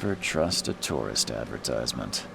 Never trust a tourist advertisement.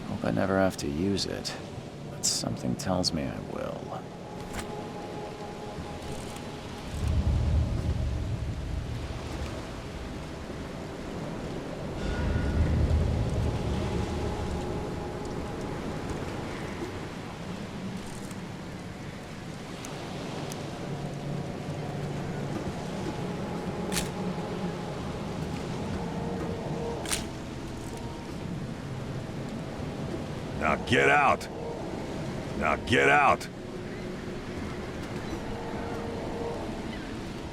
Hope I never have to use it, but something tells me I will. Now get out! Now get out!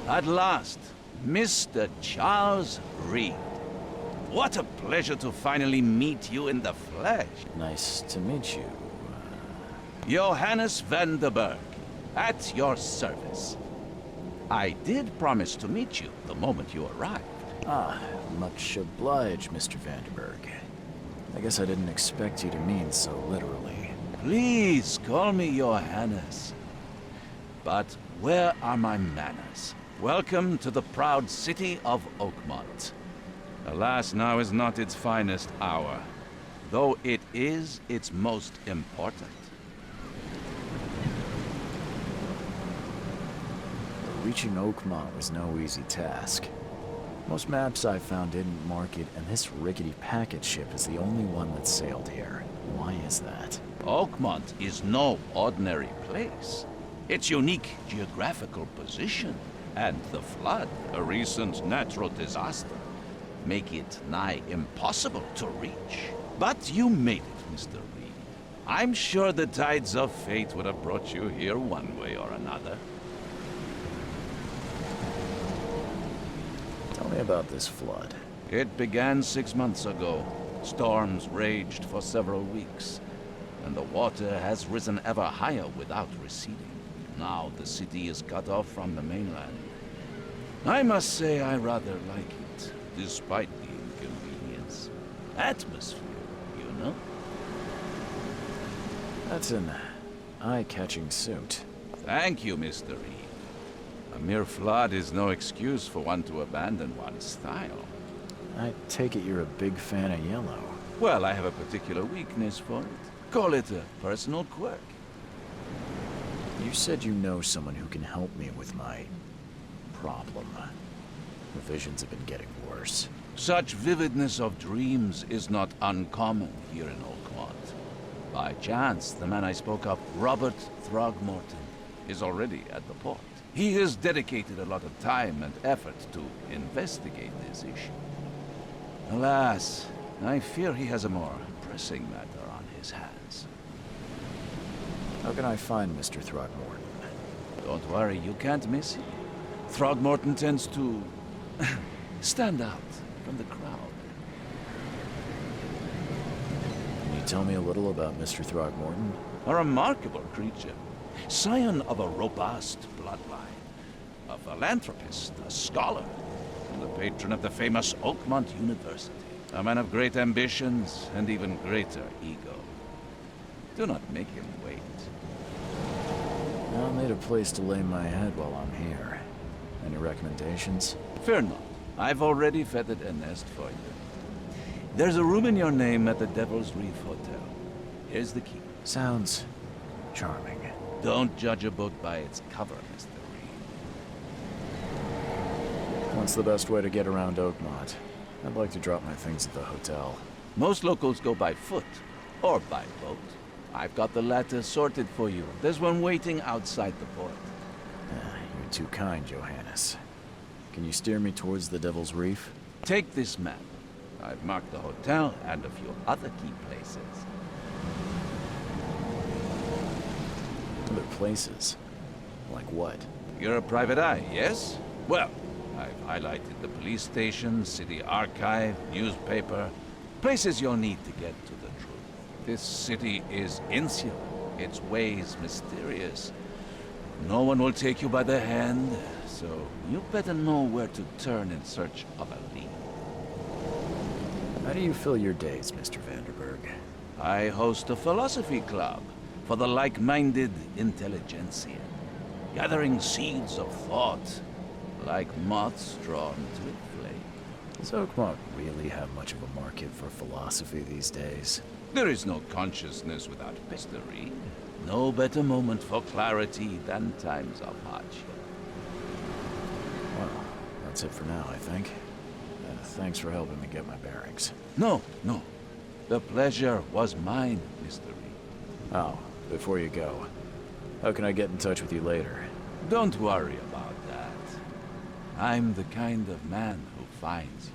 At last, Mr. Charles Reed. What a pleasure to finally meet you in the flesh. Nice to meet you. Johannes van der Berg, at your service. I did promise to meet you the moment you arrived. Ah, much obliged, Mr. Vanderberg. I guess I didn't expect you to mean so literally. Please call me Johannes. But where are my manners? Welcome to the proud city of Oakmont. Alas, now is not its finest hour, though it is its most important. Reaching Oakmont was no easy task. Most maps I found didn't mark it, and this rickety packet ship is the only one that sailed here. Why is that? Oakmont is no ordinary place. Its unique geographical position and the flood, a recent natural disaster, make it nigh impossible to reach. But you made it, Mr. Reed. I'm sure the tides of fate would have brought you here one way or another. Tell me about this flood. It began 6 months ago. Storms raged for several weeks, and the water has risen ever higher without receding. Now the city is cut off from the mainland. I must say I rather like it, despite the inconvenience. Atmosphere, you know? That's an eye-catching suit. Thank you, Mr. Reed. A mere flood is no excuse for one to abandon one's style. I take it you're a big fan of yellow. Well, I have a particular weakness for it. Call it a personal quirk. You said you know someone who can help me with my problem. The visions have been getting worse. Such vividness of dreams is not uncommon here in Oakmont. By chance, the man I spoke of, Robert Throgmorton, is already at the port. He has dedicated a lot of time and effort to investigate this issue. Alas, I fear he has a more pressing matter on his hands. How can I find Mr. Throgmorton? Don't worry, you can't miss him. Throgmorton tends to stand out from the crowd. Can you tell me a little about Mr. Throgmorton? A remarkable creature. Scion of a robust bloodline. A philanthropist, a scholar, and the patron of the famous Oakmont University. A man of great ambitions and even greater ego. Do not make him wait. I'll need a place to lay my head while I'm here. Any recommendations? Fear not. I've already feathered a nest for you. There's a room in your name at the Devil's Reef Hotel. Here's the key. Sounds charming. Don't judge a book by its cover, Mr. Reed. What's the best way to get around Oakmont? I'd like to drop my things at the hotel. Most locals go by foot or by boat. I've got the latter sorted for you. There's one waiting outside the port. You're too kind, Johannes. Can you steer me towards the Devil's Reef? Take this map. I've marked the hotel and a few other key places. Other places? Like what? You're a private eye, yes? Well, I've highlighted the police station, city archive, newspaper, places you'll need to get to the truth. This city is insular, its ways mysterious. No one will take you by the hand, so you better know where to turn in search of a lead. How do you fill your days, Mr. Vanderberg? I host a philosophy club for the like-minded intelligentsia, gathering seeds of thought, like moths drawn to a flame. Does Oakmont really have much of a market for philosophy these days? There is no consciousness without history. No better moment for clarity than times of hardship. Well, that's it for now, I think. Thanks for helping me get my bearings. No. The pleasure was mine, Mr. Reed. Oh, before you go, how can I get in touch with you later? Don't worry about that. I'm the kind of man who finds you.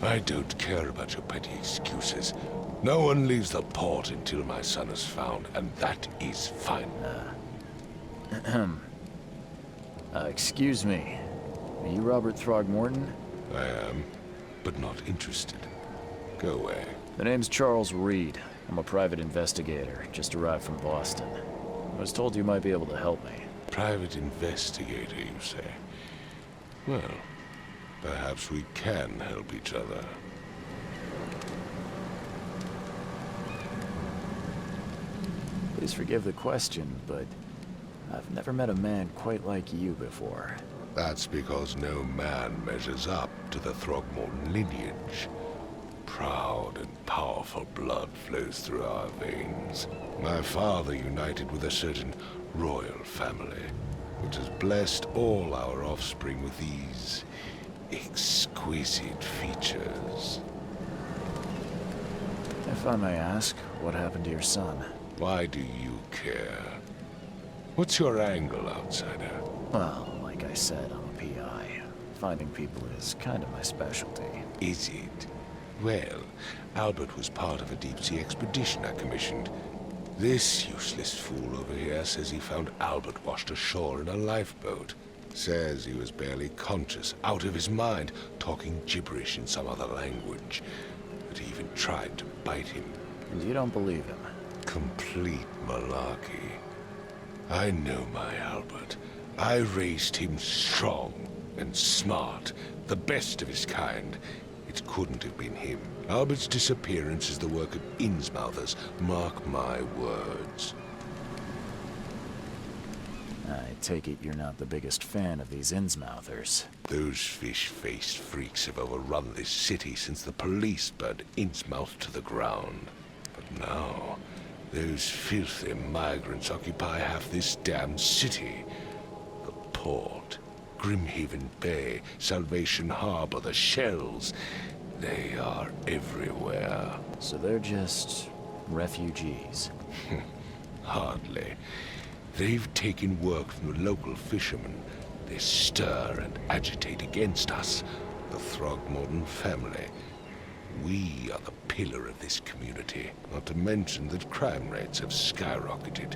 I don't care about your petty excuses. No one leaves the port until my son is found, and that is fine. Excuse me. Are you Robert Throgmorton? I am, but not interested. Go away. The name's Charles Reed. I'm a private investigator, just arrived from Boston. I was told you might be able to help me. Private investigator, you say? Well, perhaps we can help each other. Please forgive the question, but I've never met a man quite like you before. That's because no man measures up to the Throgmorton lineage. Proud and powerful blood flows through our veins. My father united with a certain royal family, which has blessed all our offspring with these exquisite features. If I may ask, what happened to your son? Why do you care? What's your angle, outsider? Well, like I said, I'm a PI. Finding people is kind of my specialty. Is it? Well, Albert was part of a deep-sea expedition I commissioned. This useless fool over here says he found Albert washed ashore in a lifeboat. Says he was barely conscious, out of his mind, talking gibberish in some other language. That he even tried to bite him. And you don't believe him? Complete malarkey. I know my Albert. I raised him strong and smart, the best of his kind. It couldn't have been him. Albert's disappearance is the work of Innsmouthers. Mark my words. I take it you're not the biggest fan of these Innsmouthers. Those fish-faced freaks have overrun this city since the police burned Innsmouth to the ground. But now, those filthy migrants occupy half this damn city. The port, Grimhaven Bay, Salvation Harbor, the shells. They are everywhere. So they're just refugees. Hardly. They've taken work from the local fishermen. They stir and agitate against us, the Throgmorton family. We are the pillar of this community, not to mention that crime rates have skyrocketed.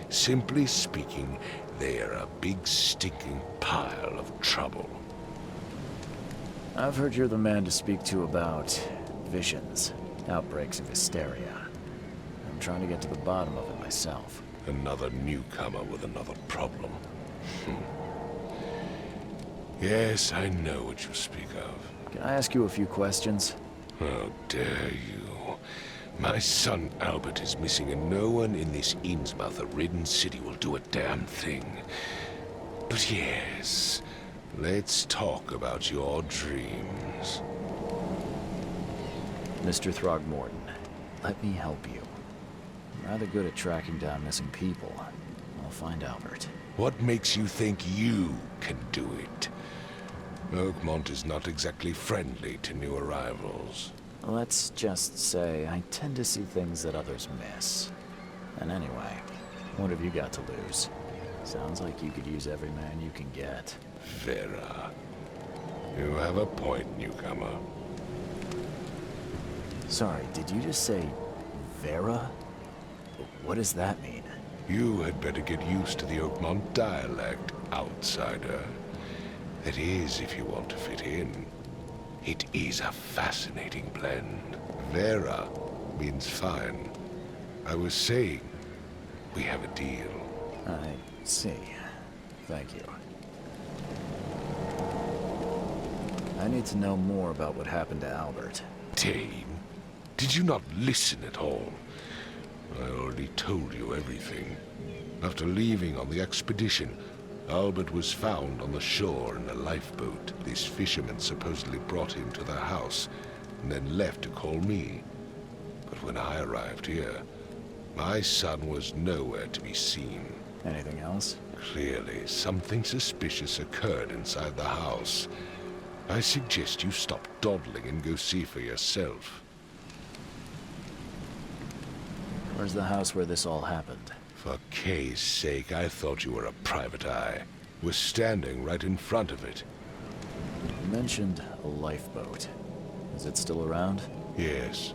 Simply speaking, they are a big stinking pile of trouble. I've heard you're the man to speak to about visions. Outbreaks of hysteria. I'm trying to get to the bottom of it myself. Another newcomer with another problem. Yes, I know what you speak of. Can I ask you a few questions? How dare you? My son Albert is missing, and no one in this Innsmouth-ridden city will do a damn thing. But yes, let's talk about your dreams. Mr. Throgmorton, let me help you. I'm rather good at tracking down missing people. I'll find Albert. What makes you think you can do it? Oakmont is not exactly friendly to new arrivals. Let's just say I tend to see things that others miss. And anyway, what have you got to lose? Sounds like you could use every man you can get. Vera. You have a point, newcomer. Sorry, did you just say Vera? What does that mean? You had better get used to the Oakmont dialect, outsider. That is, if you want to fit in. It is a fascinating blend. Vera means fine. I was saying, we have a deal. I see. Thank you. I need to know more about what happened to Albert. Dane, did you not listen at all? I already told you everything. After leaving on the expedition, Albert was found on the shore in a lifeboat. This fisherman supposedly brought him to their house, and then left to call me. But when I arrived here, my son was nowhere to be seen. Anything else? Clearly, something suspicious occurred inside the house. I suggest you stop dawdling and go see for yourself. Where's the house where this all happened? For Kay's sake, I thought you were a private eye. We're standing right in front of it. You mentioned a lifeboat. Is it still around? Yes.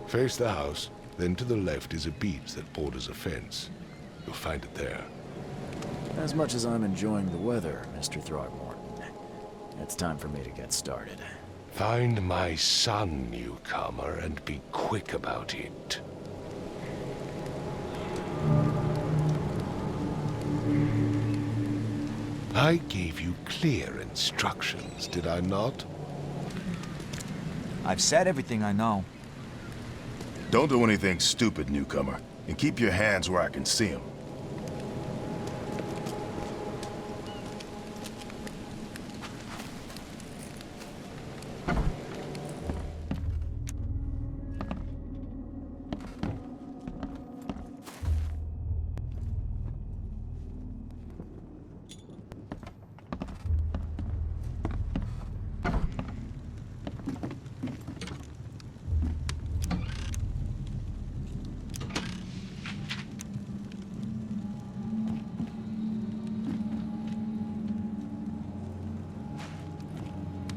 Face the house, then to the left is a beach that borders a fence. You'll find it there. As much as I'm enjoying the weather, Mr. Throgmorton, it's time for me to get started. Find my son, newcomer, and be quick about it. I gave you clear instructions, did I not? I've said everything I know. Don't do anything stupid, newcomer, and keep your hands where I can see them.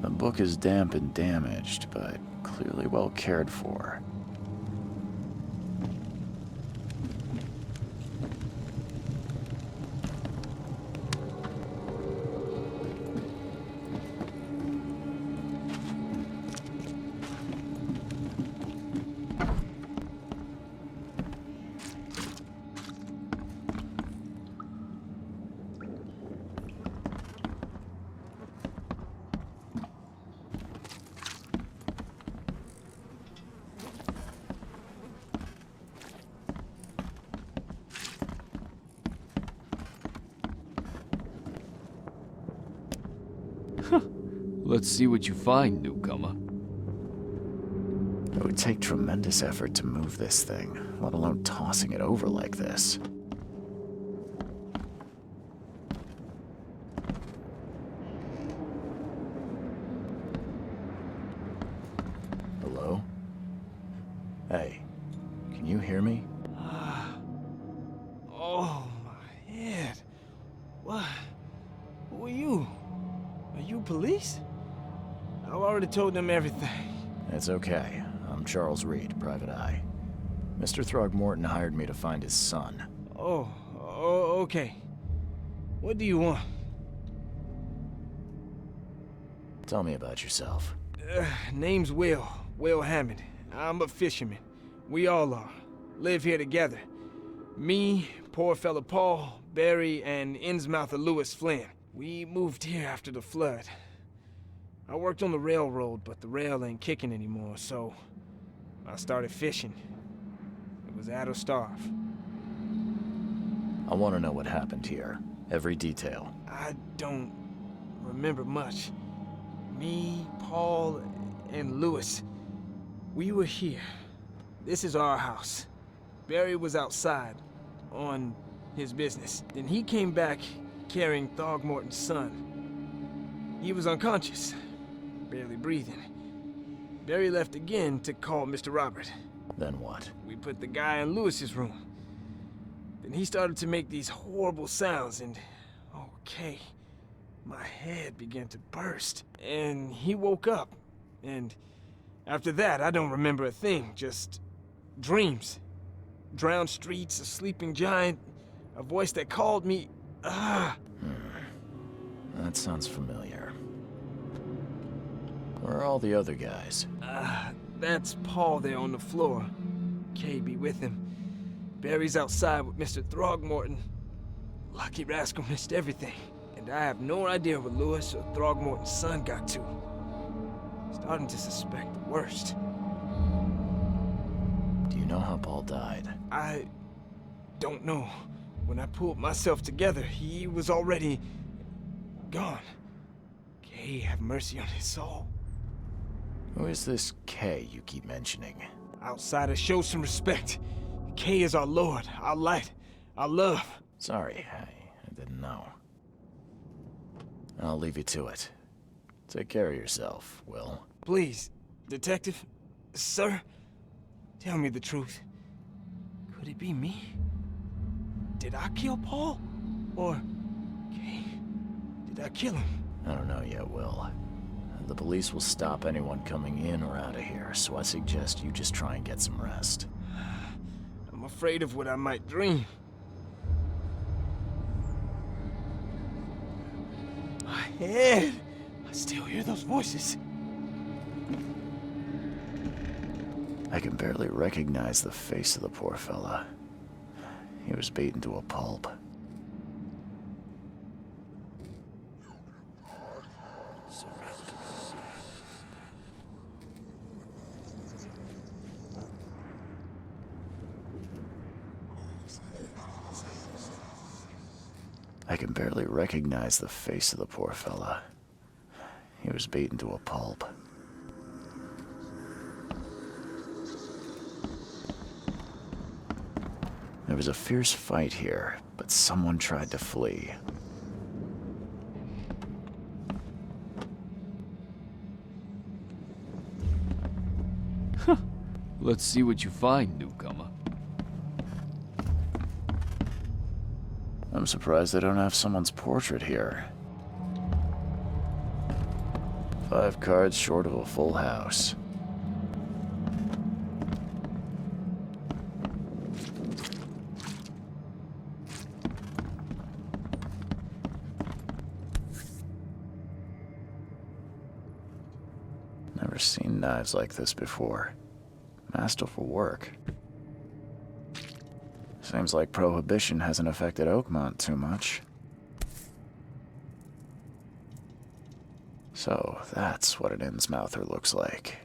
The book is damp and damaged, but clearly well cared for. Let's see what you find, newcomer. It would take tremendous effort to move this thing, let alone tossing it over like this. Hello? Hey, can you hear me? Oh, my head. What? Who are you? Are you police? I've already told them everything. It's okay. I'm Charles Reed, Private Eye. Mr. Throgmorton hired me to find his son. Oh, okay. What do you want? Tell me about yourself. Name's Will Hammond. I'm a fisherman. We all are. Live here together. Me, poor fella Paul, Barry, and Innsmouther Lewis Flynn. We moved here after the flood. I worked on the railroad, but the rail ain't kicking anymore, so I started fishing. It was at or starve. I want to know what happened here. Every detail. I don't remember much. Me, Paul, and Lewis, we were here. This is our house. Barry was outside, on his business. Then he came back carrying Throgmorton's son. He was unconscious, barely breathing. Barry left again to call Mr. Robert. Then what? We put the guy in Lewis's room. Then he started to make these horrible sounds and, okay, my head began to burst. And he woke up. And after that, I don't remember a thing, just dreams. Drowned streets, a sleeping giant, a voice that called me, That sounds familiar. Where are all the other guys? That's Paul there on the floor. Kay be with him. Barry's outside with Mr. Throgmorton. Lucky rascal missed everything. And I have no idea what Lewis or Throgmorton's son got to. Starting to suspect the worst. Do you know how Paul died? I don't know. When I pulled myself together, he was already gone. Kay have mercy on his soul. Who is this K you keep mentioning? Outsiders, show some respect. Kay is our lord, our light, our love. Sorry, I didn't know. I'll leave you to it. Take care of yourself, Will. Please, detective, sir, tell me the truth. Could it be me? Did I kill Paul? Or, Kay, did I kill him? I don't know yet, Will. The police will stop anyone coming in or out of here, so I suggest you just try and get some rest. I'm afraid of what I might dream. My head! I still hear those voices. I can barely recognize the face of the poor fella. He was beaten to a pulp. I can barely recognize the face of the poor fella. He was beaten to a pulp. There was a fierce fight here, but someone tried to flee. Let's see what you find, newcomer. I'm surprised they don't have someone's portrait here. 5 cards short of a full house. Never seen knives like this before. Masterful work. Seems like Prohibition hasn't affected Oakmont too much. So, that's what an Innsmouther looks like.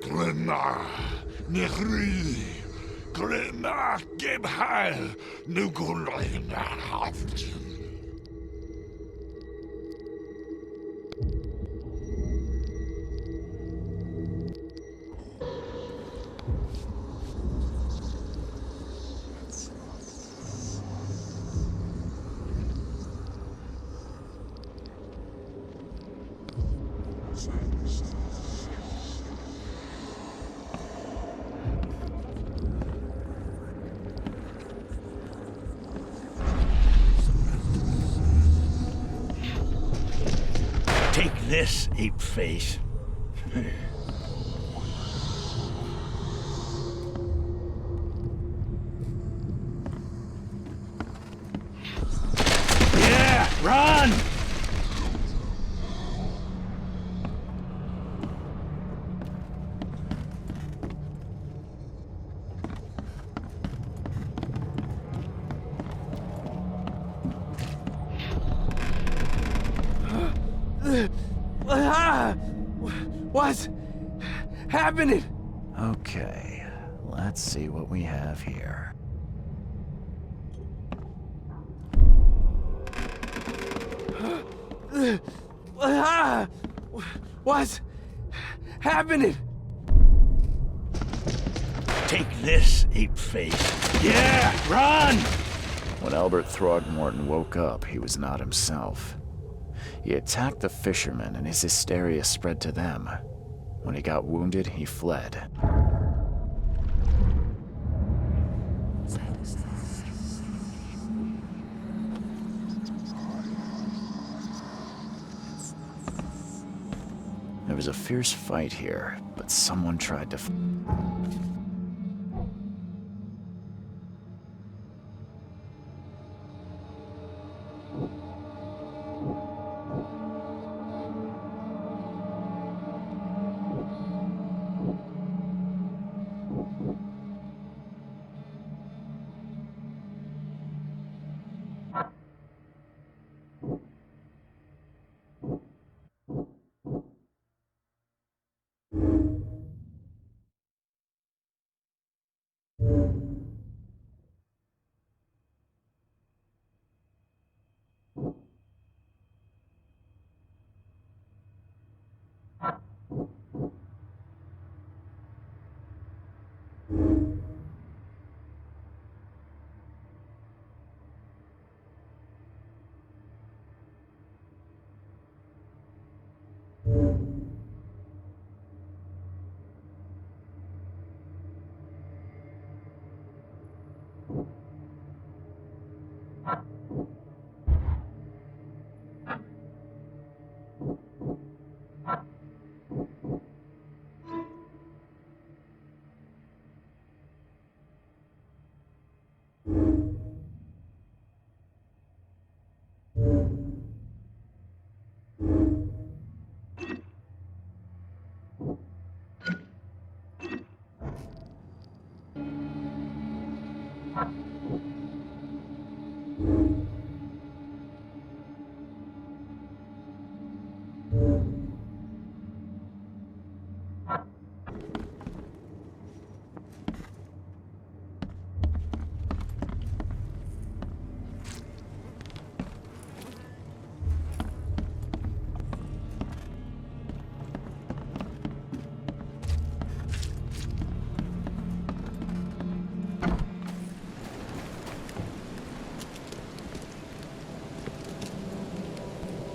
Glenna, Nehri, Glenna, Gebheil, Nugulina, Haftin. this, ape-face. Yeah, run! What's happening? Okay, let's see what we have here. What's happening? Take this, ape-face. Yeah, run! When Albert Throgmorton woke up, he was not himself. He attacked the fishermen, and his hysteria spread to them. When he got wounded, he fled. There was a fierce fight here, but someone tried to...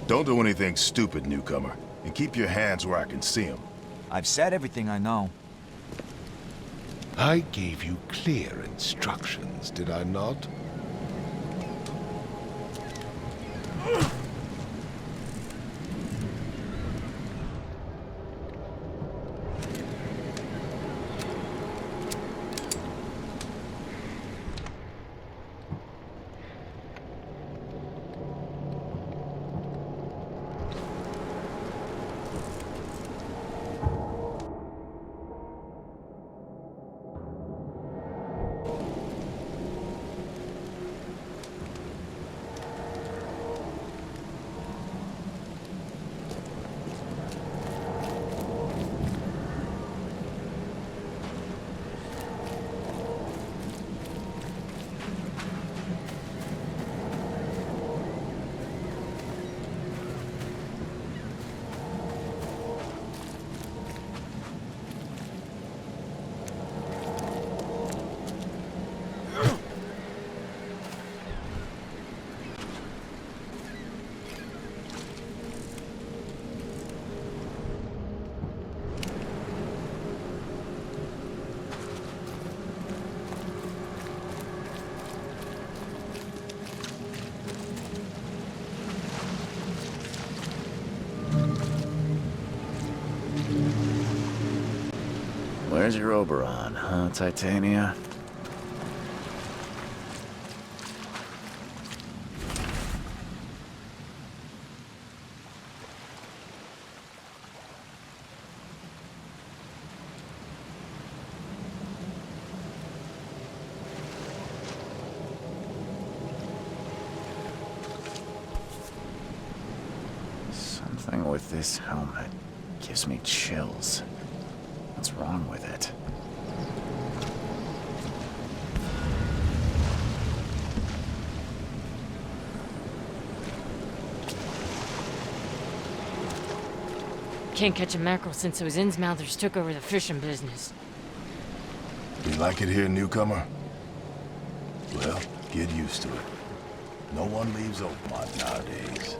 Don't do anything stupid, newcomer. And keep your hands where I can see them. I've said everything I know. I gave you clear instructions, did I not? Where's your Oberon, huh, Titania? Something with this helmet gives me chills. What's wrong with it? Can't catch a mackerel since those Innsmouthers took over the fishing business. You like it here, newcomer? Well, get used to it. No one leaves Oakmont nowadays.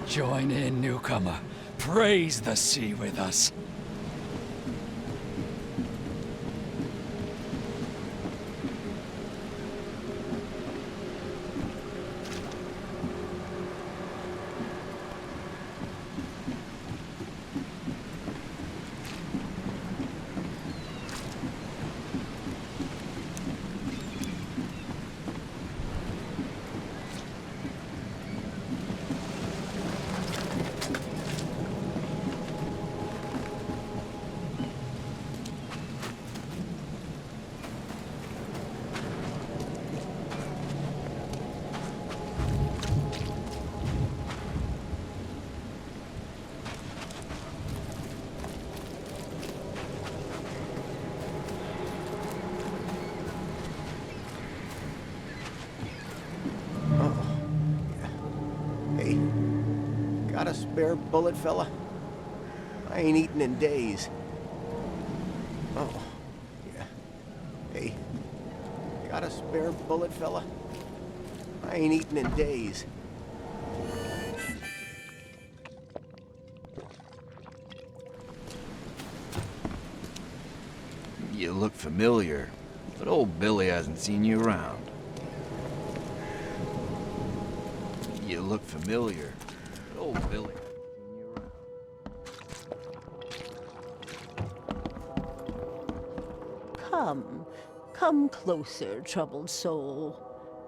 Join in, newcomer. Praise the sea with us. Hey, got a spare bullet, fella? I ain't eaten in days. Oh, yeah. Hey, got a spare bullet, fella? I ain't eaten in days. You look familiar, but old Billy hasn't seen you around. You look familiar, but old Billy hasn't seen you around. Come closer, troubled soul.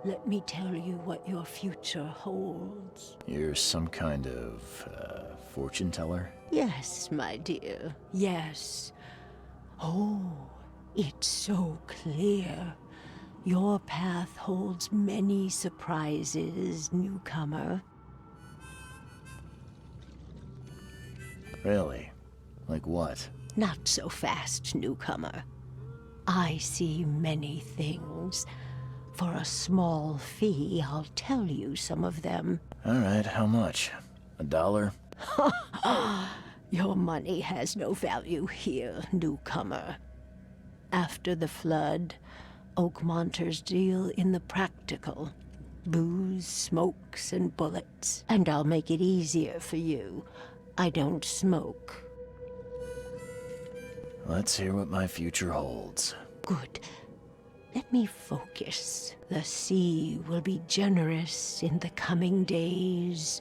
Let me tell you what your future holds. You're some kind of, fortune teller? Yes, my dear, yes. Oh, it's so clear. Your path holds many surprises, newcomer. Really? Like what? Not so fast, newcomer. I see many things. For a small fee, I'll tell you some of them. All right, how much? $1? Your money has no value here, newcomer. After the flood, Oakmonters deal in the practical. Booze, smokes, and bullets. And I'll make it easier for you. I don't smoke. Let's hear what my future holds. Good. Let me focus. The sea will be generous in the coming days.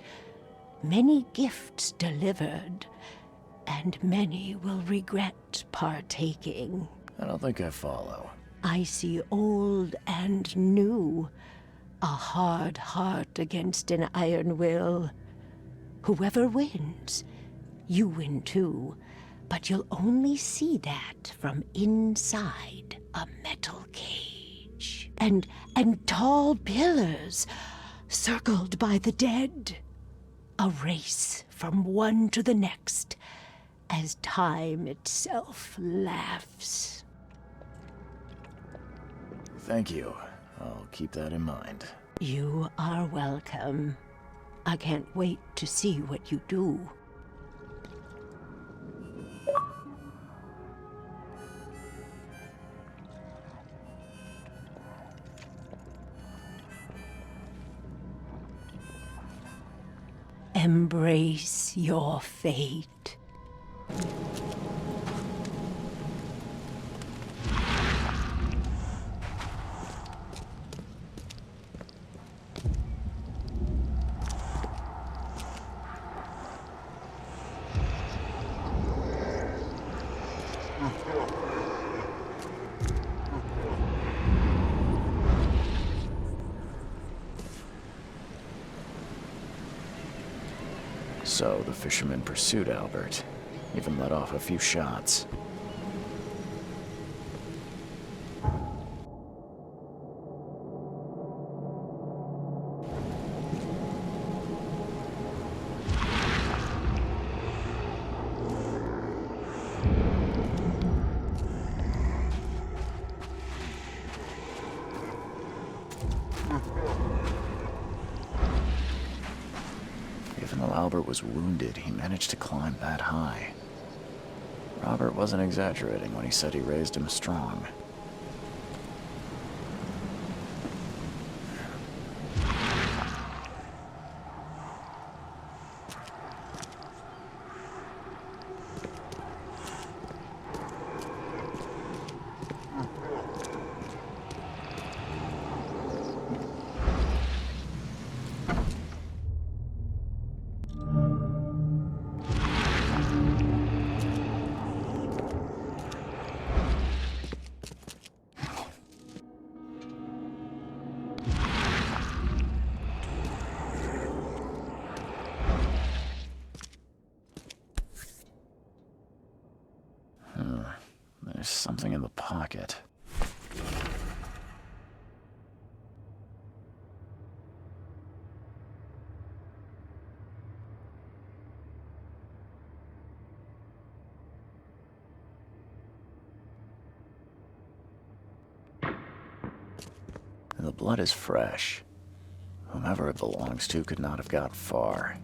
Many gifts delivered, and many will regret partaking. I don't think I follow. I see old and new. A hard heart against an iron will. Whoever wins, you win too. But you'll only see that from inside a metal cage. And tall pillars, circled by the dead. A race from one to the next, as time itself laughs. Thank you. I'll keep that in mind. You are welcome. I can't wait to see what you do. Embrace your fate. So the fisherman pursued Albert, even let off a few shots. Even though Albert was wounded, he managed to climb that high. Robert wasn't exaggerating when he said he raised him strong. There's something in the pocket. The blood is fresh. Whomever it belongs to could not have got far.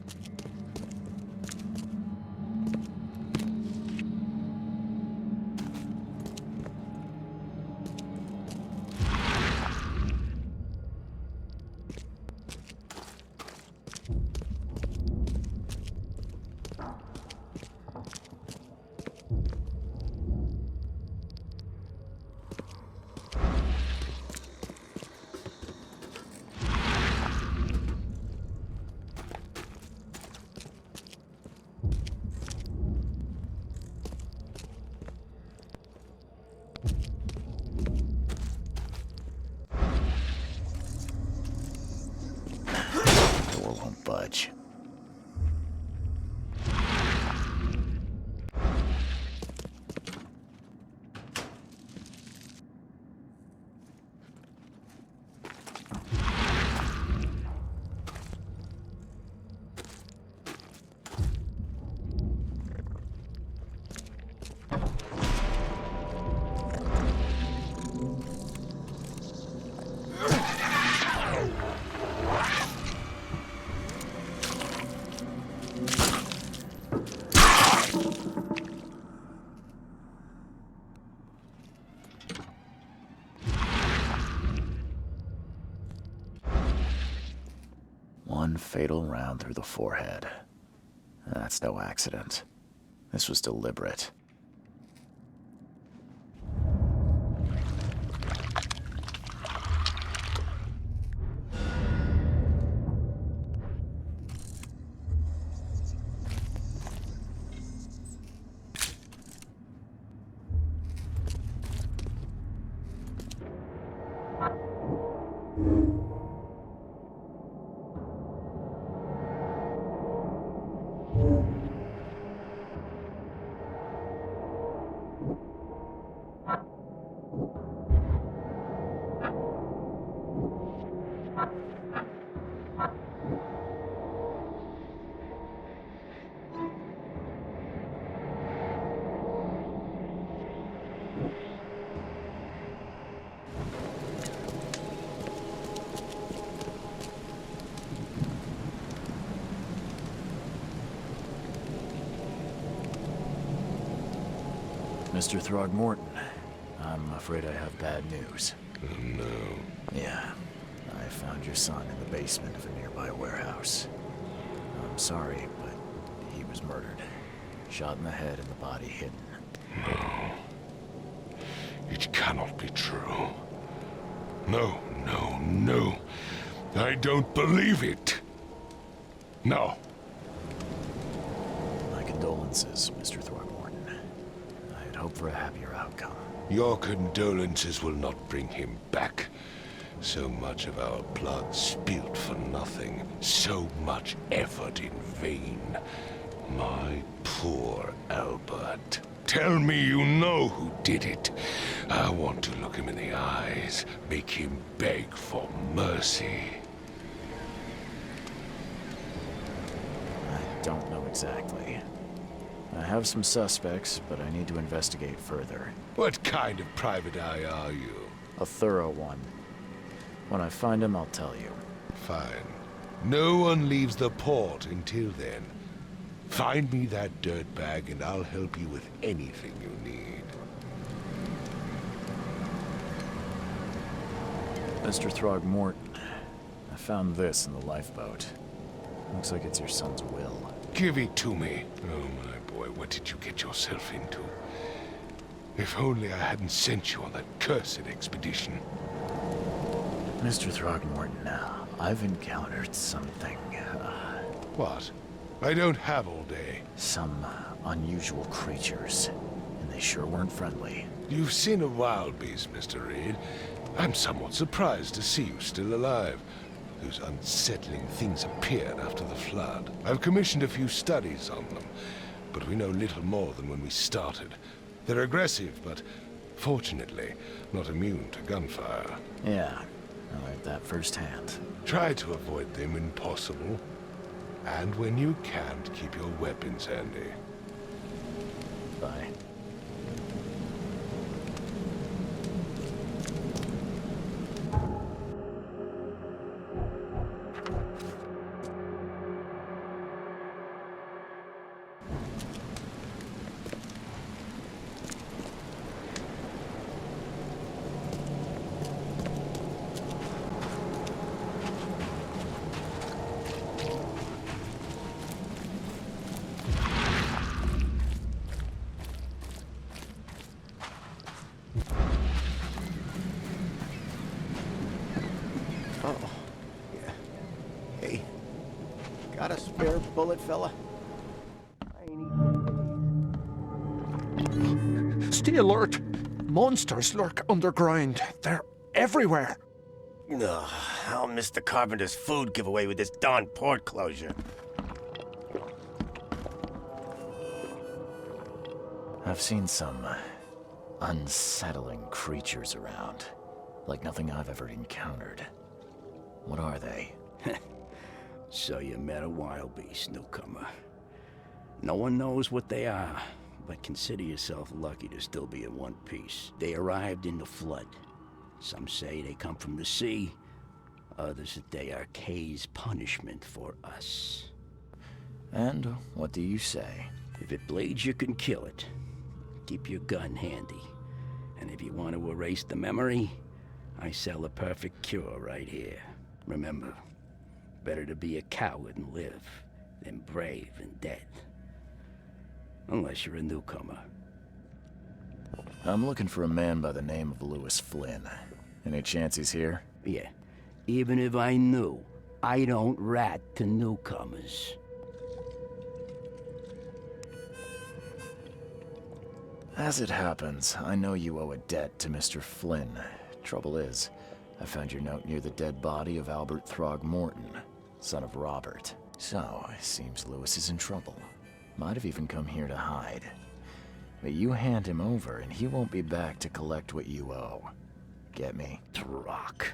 Won't budge. One fatal round through the forehead. That's no accident. This was deliberate. Mr. Throgmorton, I'm afraid I have bad news. Oh, no. Yeah, I found your son in the basement of a nearby warehouse. I'm sorry, but he was murdered. Shot in the head and the body hidden. No. It cannot be true. No, no, no. I don't believe it. No. My condolences, Mr. Throgmorton. I had hoped for a happier outcome. Your condolences will not bring him back. So much of our blood spilt for nothing. So much effort in vain. My poor Albert. Tell me you know who did it. I want to look him in the eyes, make him beg for mercy. I don't know exactly. I have some suspects, but I need to investigate further. What kind of private eye are you? A thorough one. When I find him, I'll tell you. Fine. No one leaves the port until then. Find me that dirtbag and I'll help you with anything you need. Mr. Throgmorton, I found this in the lifeboat. Looks like it's your son's will. Give it to me. Oh, my boy, what did you get yourself into? If only I hadn't sent you on that cursed expedition. Mr. Throgmorton, I've encountered something. What? I don't have all day. Some unusual creatures, and they sure weren't friendly. You've seen a wild beast, Mr. Reed. I'm somewhat surprised to see you still alive. Those unsettling things appeared after the flood. I've commissioned a few studies on them, but we know little more than when we started. They're aggressive, but fortunately, not immune to gunfire. Yeah, I learned that firsthand. Try to avoid them when possible. And when you can't, keep your weapons handy. Bye. Got a spare bullet, fella? I ain't eating. Stay alert! Monsters lurk underground. They're everywhere. Ugh, I'll miss the carpenter's food giveaway with this darn port closure. I've seen some unsettling creatures around. Like nothing I've ever encountered. What are they? So you met a wild beast, newcomer. No one knows what they are, but consider yourself lucky to still be in one piece. They arrived in the flood. Some say they come from the sea. Others that they are Kay's punishment for us. And what do you say? If it bleeds, you can kill it. Keep your gun handy. And if you want to erase the memory, I sell a perfect cure right here. Remember, better to be a coward and live than brave and dead. Unless you're a newcomer. I'm looking for a man by the name of Lewis Flynn. Any chance he's here? Yeah. Even if I knew, I don't rat to newcomers. As it happens, I know you owe a debt to Mr. Flynn. Trouble is, I found your note near the dead body of Albert Throgmorton, son of Robert. So, it seems Lewis is in trouble. Might have even come here to hide. But you hand him over and he won't be back to collect what you owe. Get me? Throck.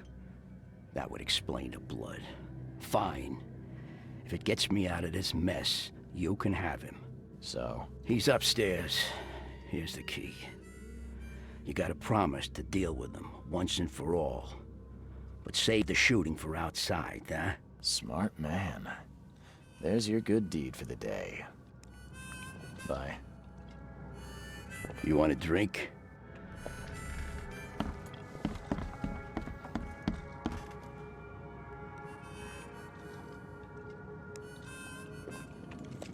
That would explain the blood. Fine. If it gets me out of this mess, you can have him. So? He's upstairs. Here's the key. You gotta promise to deal with him, once and for all. But save the shooting for outside, huh? Smart man. There's your good deed for the day. Bye. You want a drink?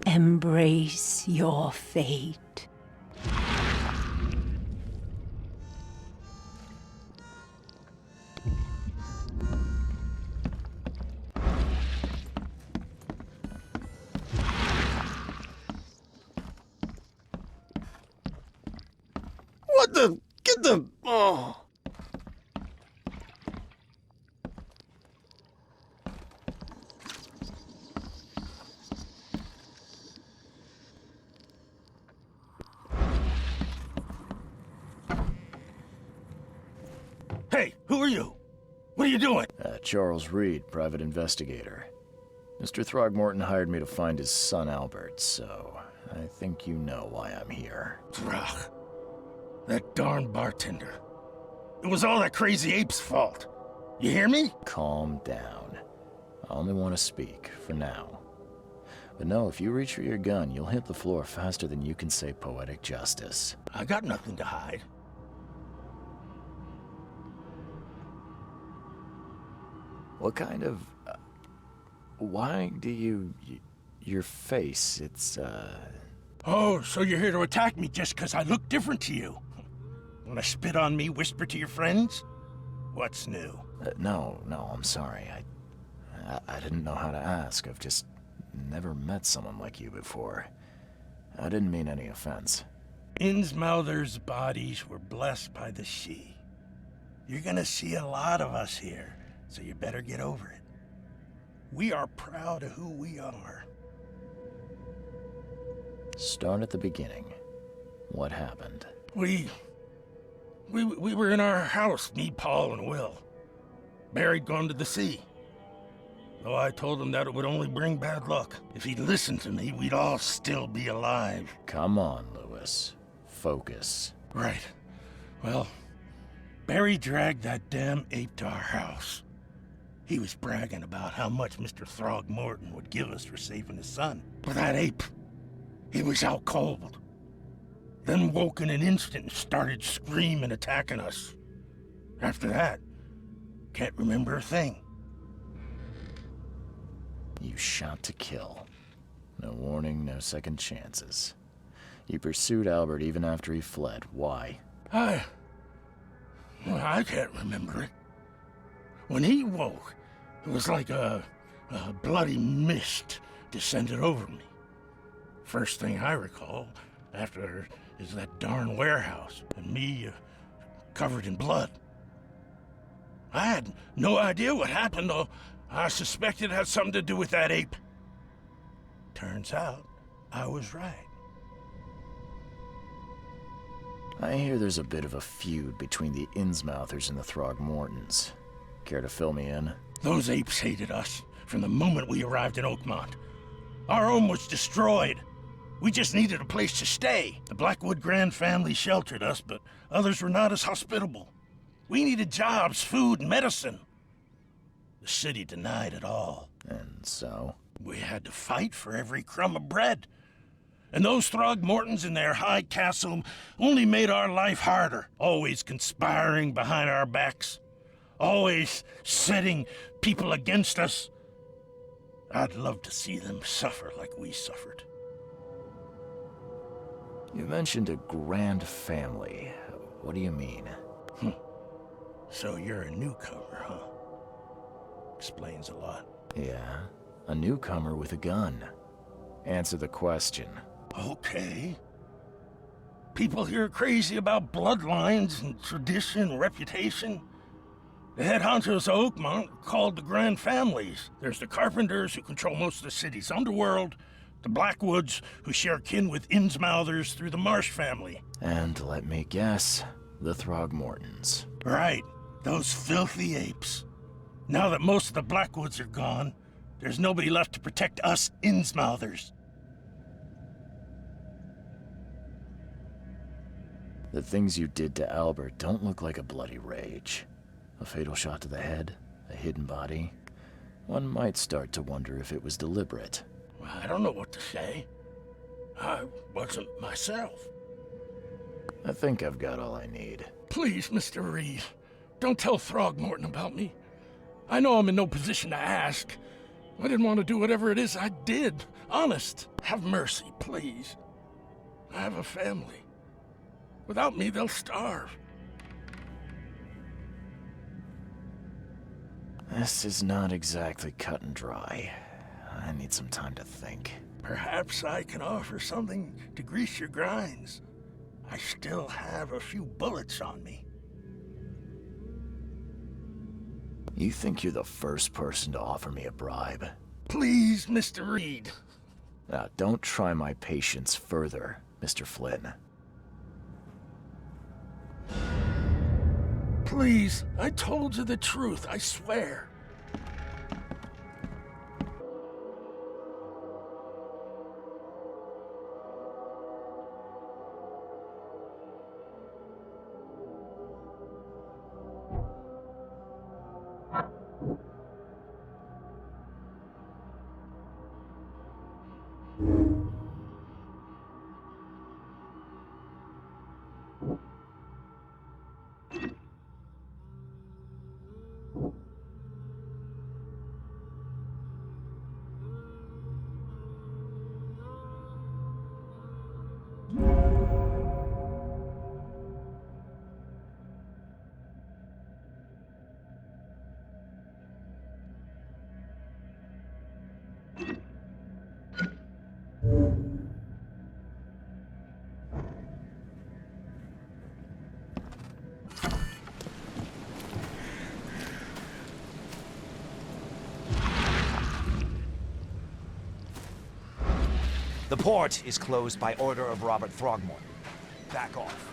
Embrace your fate. What the? Get the... Oh. Hey, who are you? What are you doing? Charles Reed, private investigator. Mr. Throgmorton hired me to find his son Albert, so I think you know why I'm here. Throg. That darn bartender. It was all that crazy ape's fault. You hear me? Calm down. I only want to speak, for now. But no, if you reach for your gun, you'll hit the floor faster than you can say poetic justice. I got nothing to hide. What kind of... why do you... your face, it's, Oh, so you're here to attack me just because I look different to you? Want to spit on me, whisper to your friends? What's new? No, I'm sorry. I didn't know how to ask. I've just never met someone like you before. I didn't mean any offense. Innsmouther's bodies were blessed by the sea. You're gonna see a lot of us here, so you better get over it. We are proud of who we are. Start at the beginning. What happened? We were in our house, me, Paul, and Will. Barry'd gone to the sea. Though I told him that it would only bring bad luck. If he'd listened to me, we'd all still be alive. Come on, Lewis. Focus. Right. Well, Barry dragged that damn ape to our house. He was bragging about how much Mr. Throgmorton would give us for saving his son. But that ape, he was out cold. Then woke in an instant and started screaming, attacking us. After that, can't remember a thing. You shot to kill. No warning, no second chances. You pursued Albert even after he fled. Why? I can't remember it. When he woke, it was like a bloody mist descended over me. First thing I recall after is that darn warehouse and me covered in blood. I had no idea what happened, though. I suspected it had something to do with that ape. Turns out, I was right. I hear there's a bit of a feud between the Innsmouthers and the Throgmortons. Care to fill me in? Those apes hated us from the moment we arrived in Oakmont. Our home was destroyed. We just needed a place to stay. The Blackwood Grand family sheltered us, but others were not as hospitable. We needed jobs, food, and medicine. The city denied it all. And so? We had to fight for every crumb of bread. And those Throgmortons in their high castle only made our life harder, always conspiring behind our backs, always setting people against us. I'd love to see them suffer like we suffered. You mentioned a grand family. What do you mean? So you're a newcomer, huh? Explains a lot. Yeah, a newcomer with a gun. Answer the question. Okay. People here are crazy about bloodlines and tradition and reputation. The head honchos of Oakmont are called the Grand Families. There's the Carpenters, who control most of the city's underworld, the Blackwoods, who share kin with Innsmouthers through the Marsh family. And let me guess, the Throgmortons. Right, those filthy apes. Now that most of the Blackwoods are gone, there's nobody left to protect us Innsmouthers. The things you did to Albert don't look like a bloody rage. A fatal shot to the head, a hidden body. One might start to wonder if it was deliberate. I don't know what to say. I wasn't myself. I think I've got all I need. Please, Mr. Reed, don't tell Throgmorton about me. I know I'm in no position to ask. I didn't want to do whatever it is I did. Honest, have mercy, please. I have a family. Without me, they'll starve. This is not exactly cut and dry. I need some time to think. Perhaps I can offer something to grease your grinds. I still have a few bullets on me. You think you're the first person to offer me a bribe? Please, Mr. Reed. Now, don't try my patience further, Mr. Flynn. Please, I told you the truth, I swear. The port is closed by order of Robert Throgmorton. Back off.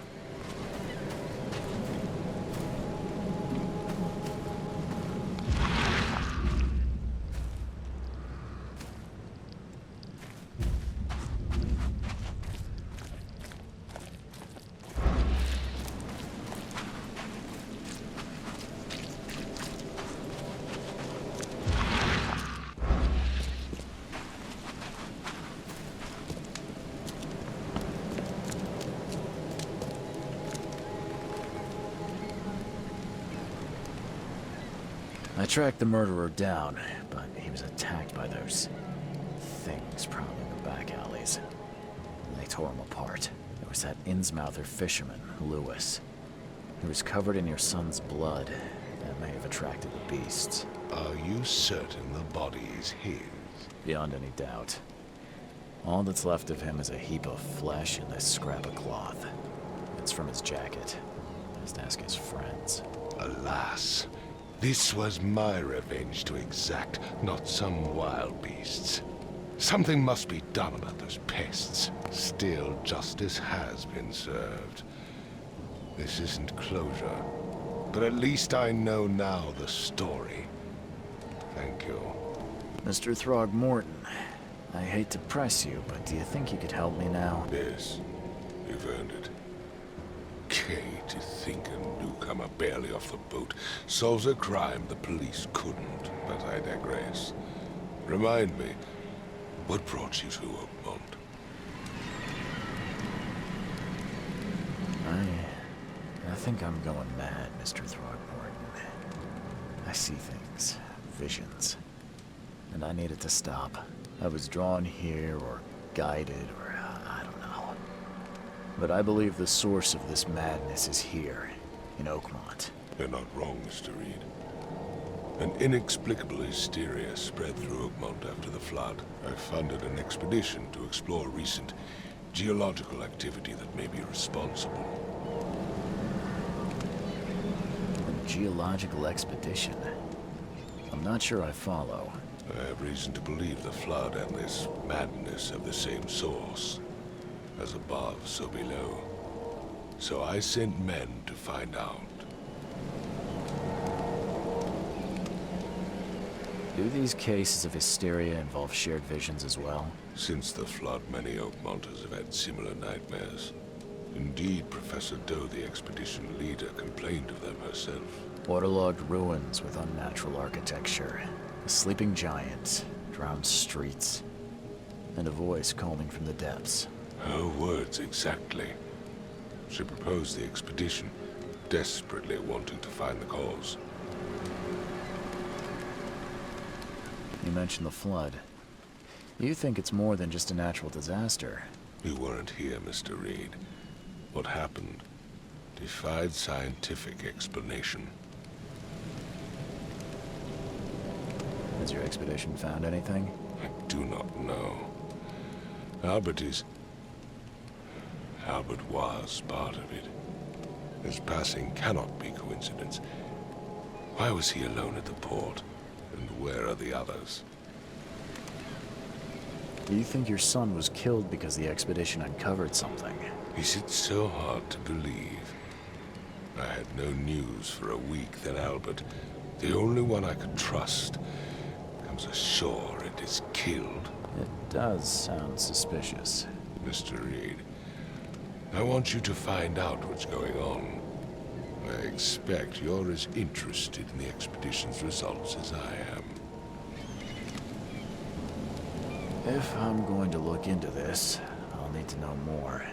I tracked the murderer down, but he was attacked by those things prowling in the back alleys. They tore him apart. There was that Innsmouther fisherman, Lewis. He was covered in your son's blood. That may have attracted the beasts. Are you certain the body is his? Beyond any doubt. All that's left of him is a heap of flesh and this scrap of cloth. It's from his jacket. Just ask his friends. Alas, this was my revenge to exact, not some wild beast's. Something must be done about those pests. Still, justice has been served. This isn't closure, but at least I know now the story. Thank you. Mr. Throgmorton, I hate to press you, but do you think you could help me now? Yes, you've earned it. Okay, to think a newcomer barely off the boat solves a crime the police couldn't, but I digress. Remind me, what brought you to Oakmont? I think I'm going mad, Mr. Throgmorton. I see things, visions, and I needed to stop. I was drawn here, or guided, or I don't know. But I believe the source of this madness is here, in Oakmont. You're not wrong, Mr. Reed. An inexplicable hysteria spread through Oakmont after the flood. I funded an expedition to explore recent geological activity that may be responsible. geological expedition. I'm not sure I follow. I have reason to believe the flood and this madness have the same source. As above, so below. So I sent men to find out. Do these cases of hysteria involve shared visions as well? Since the flood, many Oakmonters have had similar nightmares. Indeed, Professor Doe, the expedition leader, complained of them herself. Waterlogged ruins with unnatural architecture, a sleeping giant, drowned streets, and a voice calling from the depths. Her words exactly. She proposed the expedition, desperately wanting to find the cause. You mentioned the flood. You think it's more than just a natural disaster? You weren't here, Mr. Reed. What happened defied scientific explanation. Has your expedition found anything? I do not know. Albert was part of it. His passing cannot be coincidence. Why was he alone at the port? And where are the others? Do you think your son was killed because the expedition uncovered something? Is it so hard to believe? I had no news for a week, then Albert, the only one I could trust, comes ashore and is killed. It does sound suspicious. Mr. Reed, I want you to find out what's going on. I expect you're as interested in the expedition's results as I am. If I'm going to look into this, I'll need to know more.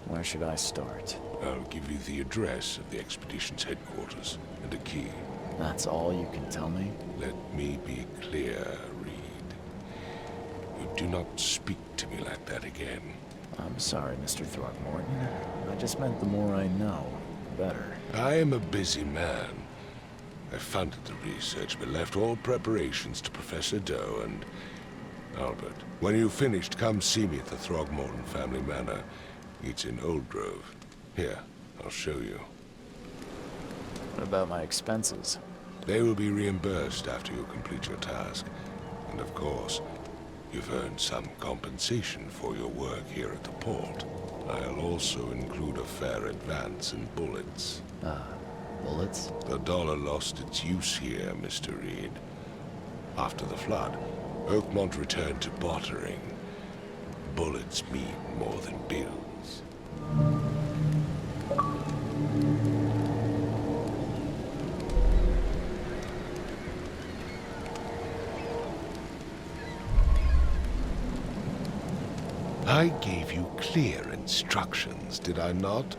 Where should I start? I'll give you the address of the expedition's headquarters and a key. That's all you can tell me? Let me be clear, Reed. You do not speak to me like that again. I'm sorry, Mr. Throckmorton. I just meant the more I know, the better. I am a busy man. I funded the research, but left all preparations to Professor Doe and Albert. When you've finished, come see me at the Throgmorton family manor. It's in Old Grove. Here, I'll show you. What about my expenses? They will be reimbursed after you complete your task. And of course, you've earned some compensation for your work here at the port. I'll also include a fair advance in bullets. Bullets? The dollar lost its use here, Mr. Reed. After the flood, Oakmont returned to bartering. Bullets mean more than bills. I gave you clear instructions, did I not?